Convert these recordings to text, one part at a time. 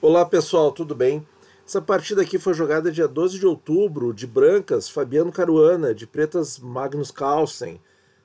Olá pessoal, tudo bem? Essa partida aqui foi jogada dia 12 de outubro, de brancas, Fabiano Caruana, de pretas, Magnus Carlsen.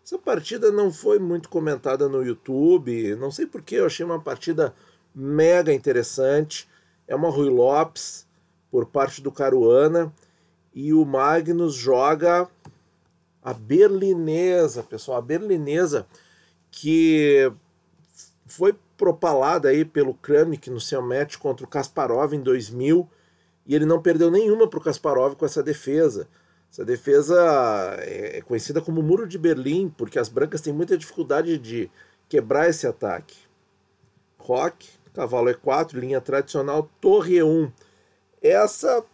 Essa partida não foi muito comentada no YouTube, não sei porquê, eu achei uma partida mega interessante. É uma Ruy Lopes por parte do Caruana e o Magnus joga a berlinesa, pessoal, a berlinesa que foi propalada aí pelo Kramnik no seu match contra o Kasparov em 2000 e ele não perdeu nenhuma para o Kasparov com essa defesa. Essa defesa é conhecida como Muro de Berlim, porque as brancas têm muita dificuldade de quebrar esse ataque. Roque, cavalo E4, linha tradicional, torre E1. Essa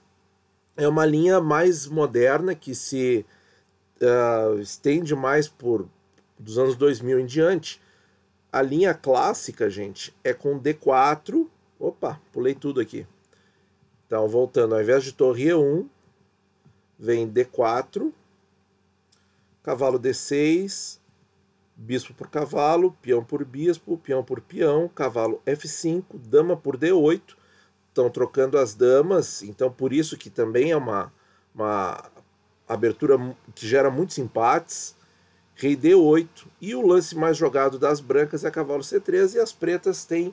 é uma linha mais moderna que se estende mais dos anos 2000 em diante. A linha clássica, gente, é com D4. Opa, pulei tudo aqui. Então, voltando, ao invés de torre E1, vem D4, cavalo D6, bispo por cavalo, peão por bispo, peão por peão, cavalo F5, dama por D8. Estão trocando as damas, então por isso que também é uma abertura que gera muitos empates. Rei D8, e o lance mais jogado das brancas é cavalo C3, e as pretas têm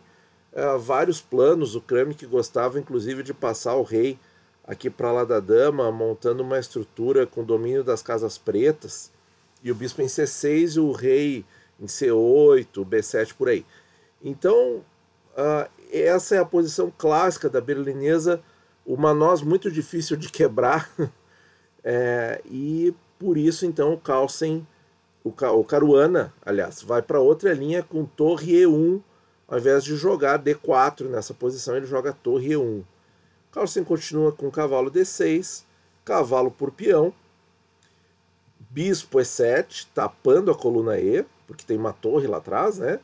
vários planos. O Kramnik gostava inclusive de passar o rei aqui para lá da dama, montando uma estrutura com domínio das casas pretas, e o bispo em C6 e o rei em C8, B7 por aí. Então, essa é a posição clássica da berlinesa, uma noz muito difícil de quebrar, e por isso então o Carlsen, o Caruana, aliás, vai para outra linha com torre E1, ao invés de jogar D4 nessa posição, ele joga torre E1. Carlsen continua com cavalo D6, cavalo por peão, bispo E7, tapando a coluna E, porque tem uma torre lá atrás, né?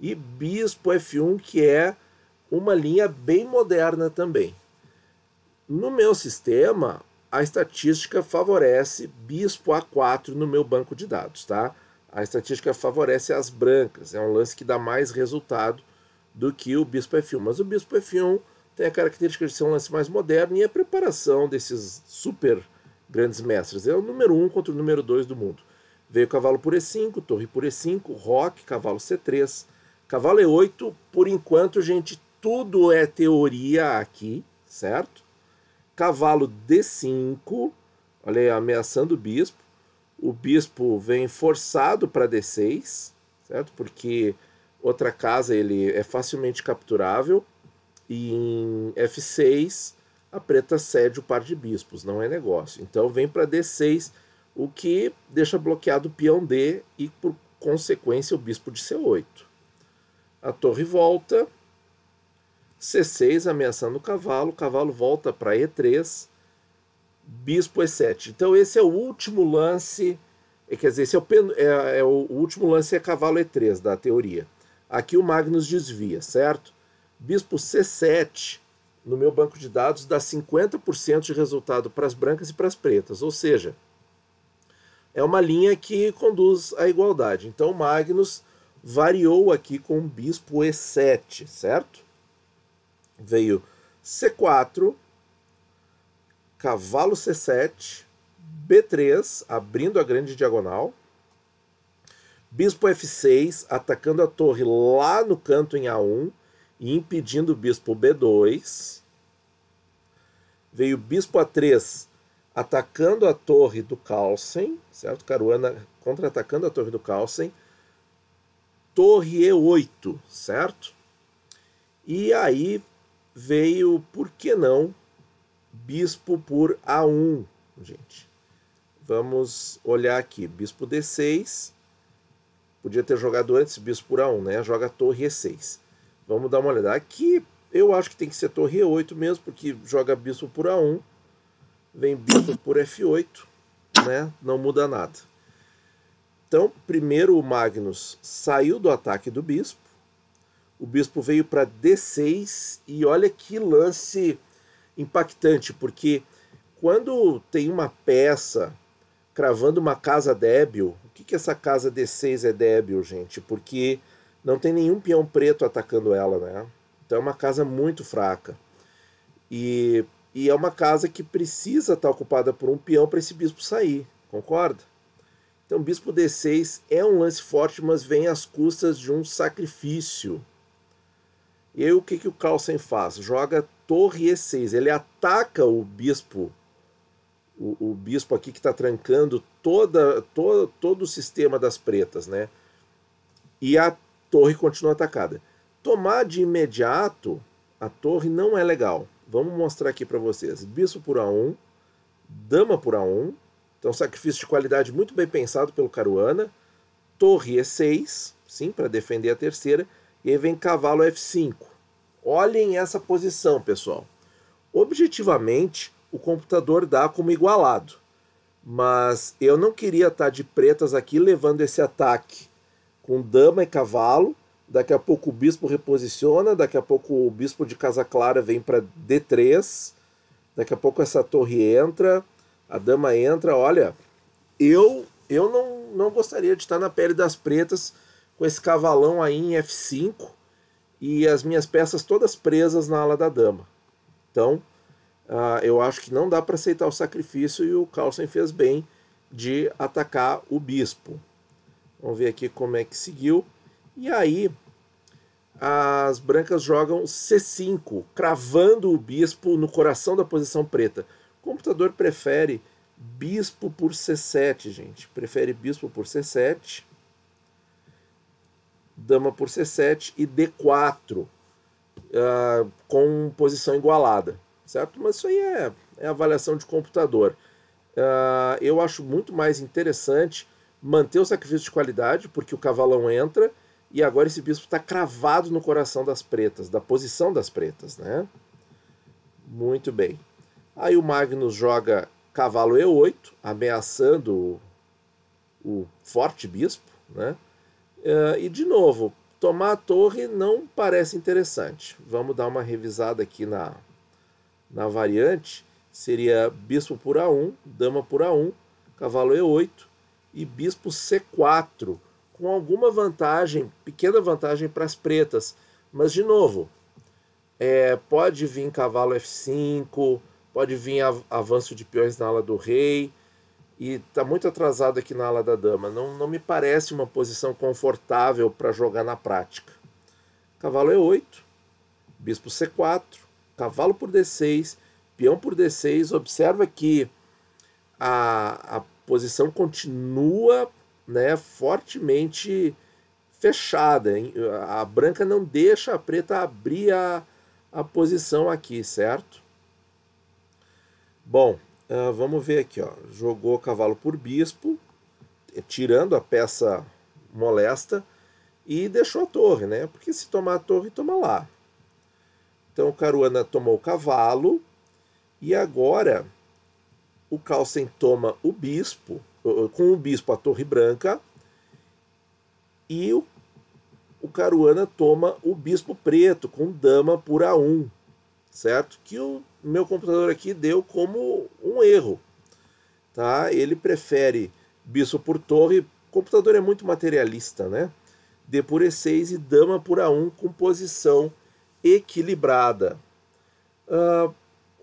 E bispo F1, que é uma linha bem moderna também. No meu sistema, a estatística favorece bispo A4 no meu banco de dados, tá? A estatística favorece as brancas, é um lance que dá mais resultado do que o bispo F1. Mas o bispo F1 tem a característica de ser um lance mais moderno e a preparação desses super grandes mestres. É o número 1 contra o número 2 do mundo. Veio cavalo por E5, torre por E5, roque, cavalo C3, cavalo E8. Por enquanto, gente, tudo é teoria aqui, certo? Cavalo D5, olha aí, ameaçando o bispo. O bispo vem forçado para D6, certo? Porque outra casa ele é facilmente capturável. E em F6, a preta cede o par de bispos, não é negócio. Então vem para D6, o que deixa bloqueado o peão D e, por consequência, o bispo de C8. A torre volta. C6 ameaçando o cavalo volta para E3, bispo E7. Então esse é o último lance, quer dizer, esse o último lance é cavalo E3 da teoria. Aqui o Magnus desvia, certo? Bispo C7, no meu banco de dados, dá 50% de resultado para as brancas e para as pretas, ou seja, é uma linha que conduz à igualdade. Então o Magnus variou aqui com o bispo E7, certo? Veio C4, cavalo C7, B3, abrindo a grande diagonal, bispo F6, atacando a torre lá no canto em A1 e impedindo o bispo B2. Veio bispo A3, atacando a torre do Carlsen, certo? Caruana contra-atacando a torre do Carlsen. Torre E8, certo? E aí veio, por que não, bispo por A1, gente. Vamos olhar aqui, bispo D6, podia ter jogado antes bispo por A1, né? Joga torre E6. Vamos dar uma olhada. Aqui eu acho que tem que ser torre E8 mesmo, porque joga bispo por A1, vem bispo por F8, né? Não muda nada. Então, primeiro o Magnus saiu do ataque do bispo, o bispo veio para D6 e olha que lance impactante, porque quando tem uma peça cravando uma casa débil, o que essa casa D6 é débil, gente? Porque não tem nenhum peão preto atacando ela, né? Então é uma casa muito fraca. E é uma casa que precisa estar ocupada por um peão para esse bispo sair, concorda? Então bispo D6 é um lance forte, mas vem às custas de um sacrifício. E aí o que o Carlsen faz? Joga torre E6, ele ataca o bispo, o bispo aqui que está trancando todo o sistema das pretas, né? E a torre continua atacada. Tomar de imediato a torre não é legal. Vamos mostrar aqui para vocês. Bispo por A1, dama por A1. Então, sacrifício de qualidade muito bem pensado pelo Caruana. Torre E6, sim, para defender a terceira. E aí vem cavalo F5. Olhem essa posição, pessoal. Objetivamente, o computador dá como igualado. Mas eu não queria estar de pretas aqui levando esse ataque com dama e cavalo. Daqui a pouco o bispo reposiciona, daqui a pouco o bispo de casa clara vem para D3, daqui a pouco essa torre entra, a dama entra. Olha, eu não gostaria de estar na pele das pretas com esse cavalão aí em F5 e as minhas peças todas presas na ala da dama. Então, eu acho que não dá para aceitar o sacrifício e o Carlsen fez bem de atacar o bispo. Vamos ver aqui como é que seguiu. E aí, as brancas jogam C5, cravando o bispo no coração da posição preta. O computador prefere bispo por C7, gente. Prefere bispo por C7, dama por C7 e D4, com posição igualada, certo? Mas isso aí é avaliação de computador. Eu acho muito mais interessante manter o sacrifício de qualidade, porque o cavalão entra. E agora esse bispo está cravado no coração das pretas, da posição das pretas, né? Muito bem. Aí o Magnus joga cavalo E8, ameaçando o forte bispo, né? E de novo, tomar a torre não parece interessante. Vamos dar uma revisada aqui na variante. Seria bispo por A1, dama por A1, cavalo E8 e bispo C4, com alguma vantagem, pequena vantagem para as pretas. Mas, de novo, pode vir cavalo F5, pode vir avanço de peões na ala do rei, e está muito atrasado aqui na ala da dama. Não me parece uma posição confortável para jogar na prática. Cavalo E8, bispo C4, cavalo por D6, peão por D6. Observa que a posição continua, né, fortemente fechada, hein? A branca não deixa a preta abrir a posição aqui, certo? Bom, vamos ver aqui, ó. Jogou cavalo por bispo, tirando a peça molesta, e deixou a torre, né? Porque se tomar a torre, toma lá. Então o Caruana tomou o cavalo, e agora o Carlsen toma o bispo, com o bispo a torre branca, e o Caruana toma o bispo preto com dama por A1, certo? Que o meu computador aqui deu como um erro, tá? Ele prefere bispo por torre, o computador é muito materialista, né? D por E6 e dama por A1 com posição equilibrada.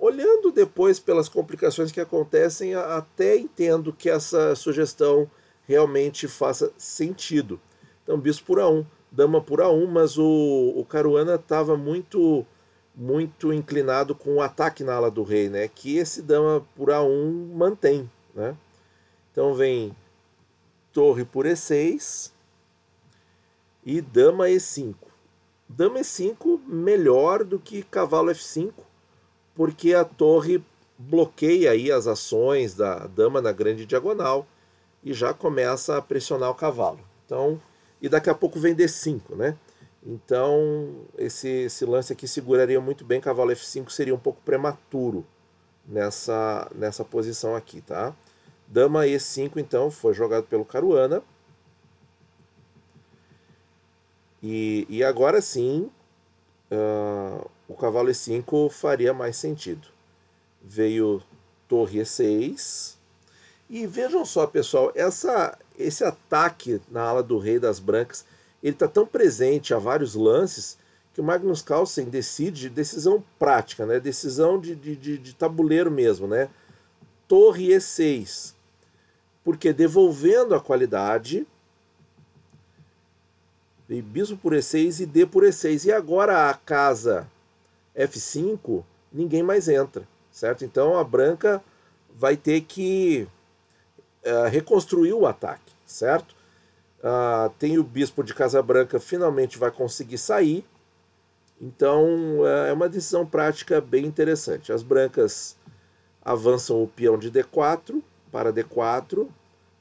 Olhando depois pelas complicações que acontecem, até entendo que essa sugestão realmente faça sentido. Então, bispo por A1, dama por A1, mas o Caruana estava muito inclinado com o ataque na ala do rei, né? Que esse dama por A1 mantém, né? Então vem torre por E6 e dama E5. Dama E5 melhor do que cavalo F5, porque a torre bloqueia aí as ações da dama na grande diagonal e já começa a pressionar o cavalo. Então, e daqui a pouco vem D5, né? Então, esse lance aqui seguraria muito bem, cavalo F5 seria um pouco prematuro nessa posição aqui, tá? Dama E5, então, foi jogado pelo Caruana. E agora sim, o cavalo E5 faria mais sentido. Veio torre E6. E vejam só, pessoal, esse ataque na ala do rei das brancas, ele está tão presente a vários lances que o Magnus Carlsen decide decisão prática, né? Decisão de tabuleiro mesmo, né? Torre E6, porque devolvendo a qualidade, e bispo por E6 e D por E6, e agora a casa F5, ninguém mais entra, certo? Então a branca vai ter que reconstruir o ataque, certo? Tem o bispo de casa branca, finalmente vai conseguir sair. Então é uma decisão prática bem interessante. As brancas avançam o peão de D4 para D4,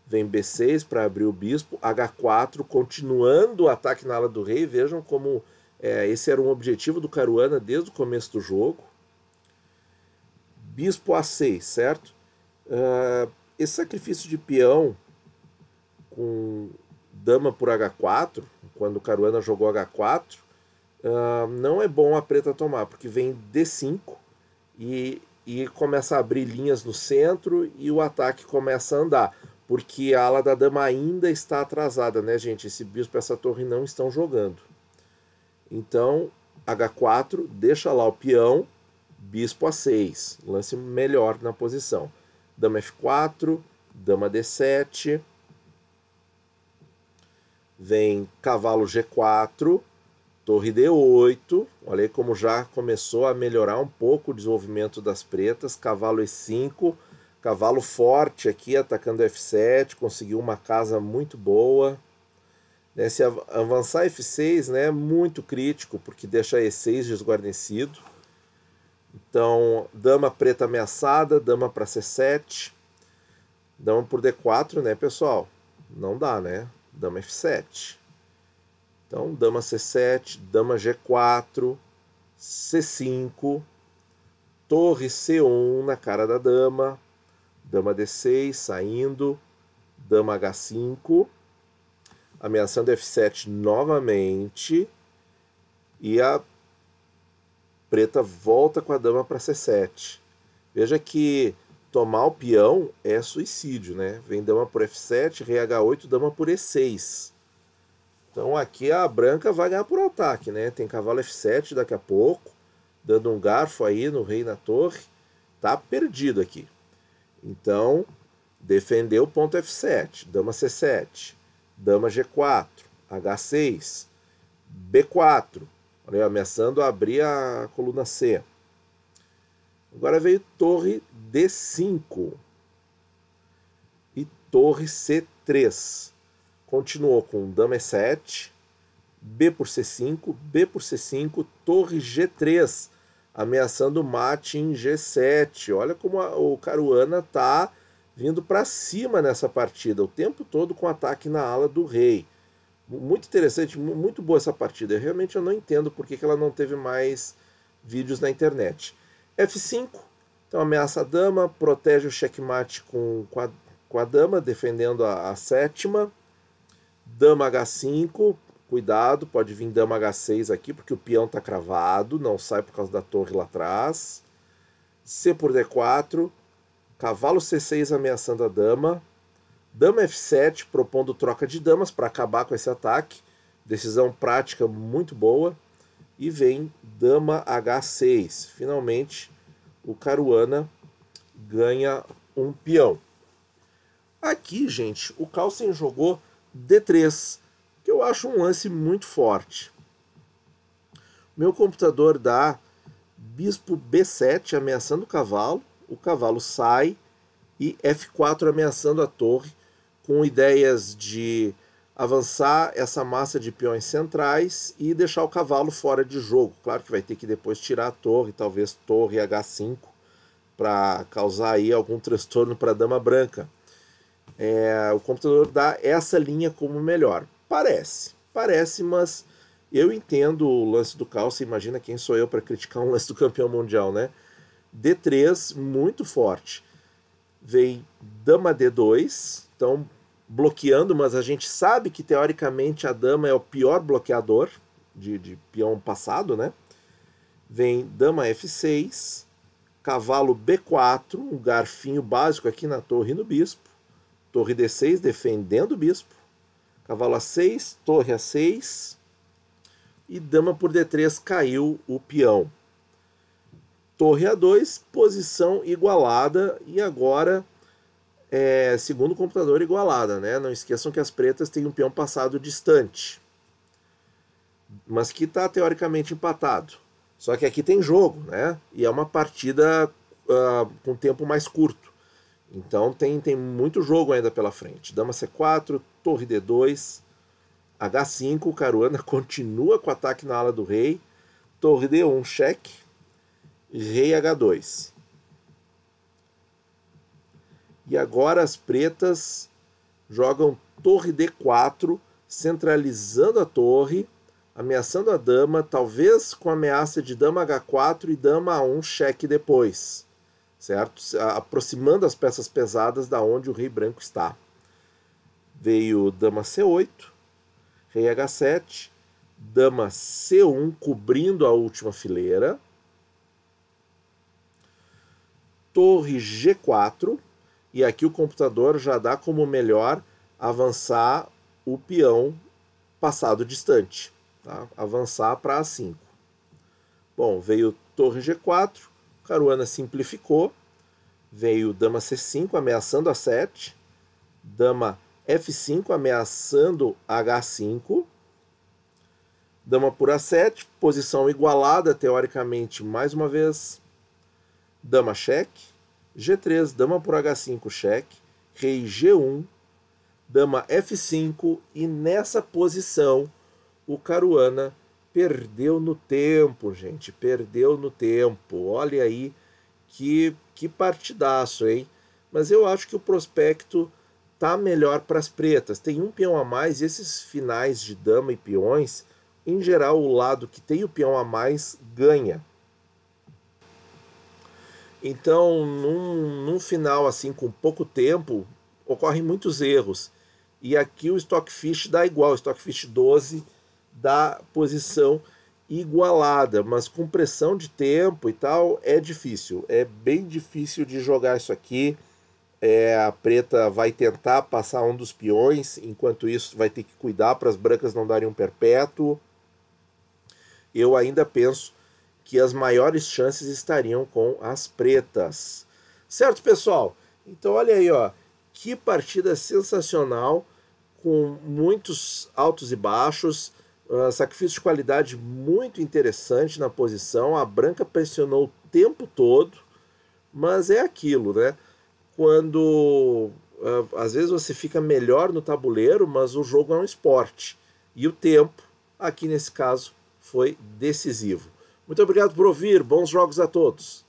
vem B6 para abrir o bispo, H4, continuando o ataque na ala do rei. Vejam como esse era um objetivo do Caruana desde o começo do jogo. Bispo A6, certo? Esse sacrifício de peão com dama por H4, quando o Caruana jogou H4, não é bom a preta tomar, porque vem D5 e começa a abrir linhas no centro e o ataque começa a andar, porque a ala da dama ainda está atrasada, né, gente? Esse bispo e essa torre não estão jogando. Então, H4, deixa lá o peão, bispo A6, lance melhor na posição. Dama F4, dama D7, vem cavalo G4, torre D8, olha aí como já começou a melhorar um pouco o desenvolvimento das pretas, cavalo E5, cavalo forte aqui atacando F7, conseguiu uma casa muito boa. Se avançar F6, né, é muito crítico, porque deixa E6 desguarnecido. Então, dama preta ameaçada, dama para C7, dama por D4, né, pessoal? Não dá, né? Dama F7. Então, dama C7, dama G4, C5, torre C1 na cara da dama, dama D6 saindo, dama H5, ameaçando F7 novamente, e a preta volta com a dama para C7. Veja que tomar o peão é suicídio, né? Vem dama por F7, rei H8, dama por E6. Então aqui a branca vai ganhar por ataque, né? Tem cavalo F7 daqui a pouco, dando um garfo aí no rei na torre. Tá perdido aqui. Então, defendeu o ponto F7, dama C7, dama G4, H6, B4, olha, ameaçando abrir a coluna C. Agora veio torre D5 e torre C3. Continuou com dama E7, B por C5, B por C5, torre G3, ameaçando mate em G7. Olha como o Caruana está vindo para cima nessa partida, o tempo todo com ataque na ala do rei. Muito interessante, muito boa essa partida. Realmente eu não entendo por que ela não teve mais vídeos na internet. F5, então ameaça a dama, protege o checkmate com a dama, defendendo a sétima. Dama H5, cuidado, pode vir dama H6 aqui, porque o peão está cravado, não sai por causa da torre lá atrás. C por D4, cavalo C6 ameaçando a dama. Dama F7, propondo troca de damas para acabar com esse ataque. Decisão prática muito boa. E vem dama H6. Finalmente, o Caruana ganha um peão. Aqui, gente, o Carlsen jogou D3, que eu acho um lance muito forte. Meu computador dá bispo B7 ameaçando o cavalo sai, e F4 ameaçando a torre, com ideias de avançar essa massa de peões centrais e deixar o cavalo fora de jogo. Claro que vai ter que depois tirar a torre, talvez torre H5, para causar aí algum transtorno para a dama branca. O computador dá essa linha como melhor. Parece, mas eu entendo o lance do Carlsen. Imagina quem sou eu para criticar um lance do campeão mundial, né? D3, muito forte. Vem dama D2, então bloqueando, mas a gente sabe que teoricamente a dama é o pior bloqueador de peão passado, né? Vem dama F6, cavalo B4, um garfinho básico aqui na torre e no bispo. Torre D6 defendendo o bispo. Cavalo A6, torre A6, e dama por D3 caiu o peão. Torre A2, posição igualada, e agora segundo o computador igualada, né? Não esqueçam que as pretas têm um peão passado distante, mas que está teoricamente empatado. Só que aqui tem jogo, né? E é uma partida com tempo mais curto. Então tem muito jogo ainda pela frente. Dama C4, torre D2, H5, Caruana continua com ataque na ala do rei, torre D1, cheque, rei H2. E agora as pretas jogam torre D4, centralizando a torre, ameaçando a dama, talvez com ameaça de dama H4 e dama A1 cheque depois, certo? Aproximando as peças pesadas da onde o rei branco está. Veio dama C8, rei H7, dama C1 cobrindo a última fileira, torre G4, e aqui o computador já dá como melhor avançar o peão passado distante, tá? Avançar para A5. Bom, veio torre G4, Caruana simplificou, veio dama C5 ameaçando A7, dama F5 ameaçando H5, dama por A7, posição igualada teoricamente mais uma vez, dama cheque, G3, dama por H5 cheque, rei G1, dama F5, e nessa posição o Caruana perdeu no tempo, gente, perdeu no tempo. Olha aí que partidaço, hein? Mas eu acho que o prospecto tá melhor para as pretas. Tem um peão a mais, e esses finais de dama e peões, em geral, o lado que tem o peão a mais ganha. Então, num final assim, com pouco tempo, ocorrem muitos erros. E aqui o Stockfish dá igual, o Stockfish 12 dá posição igualada, mas com pressão de tempo e tal, é difícil. É bem difícil de jogar isso aqui. A preta vai tentar passar um dos peões, enquanto isso vai ter que cuidar para as brancas não darem um perpétuo. Eu ainda penso que as maiores chances estariam com as pretas. Certo, pessoal? Então olha aí, ó, que partida sensacional, com muitos altos e baixos, sacrifício de qualidade muito interessante na posição, a branca pressionou o tempo todo, mas é aquilo, né? Quando às vezes você fica melhor no tabuleiro, mas o jogo é um esporte, e o tempo, aqui nesse caso, foi decisivo. Muito obrigado por ouvir, bons jogos a todos.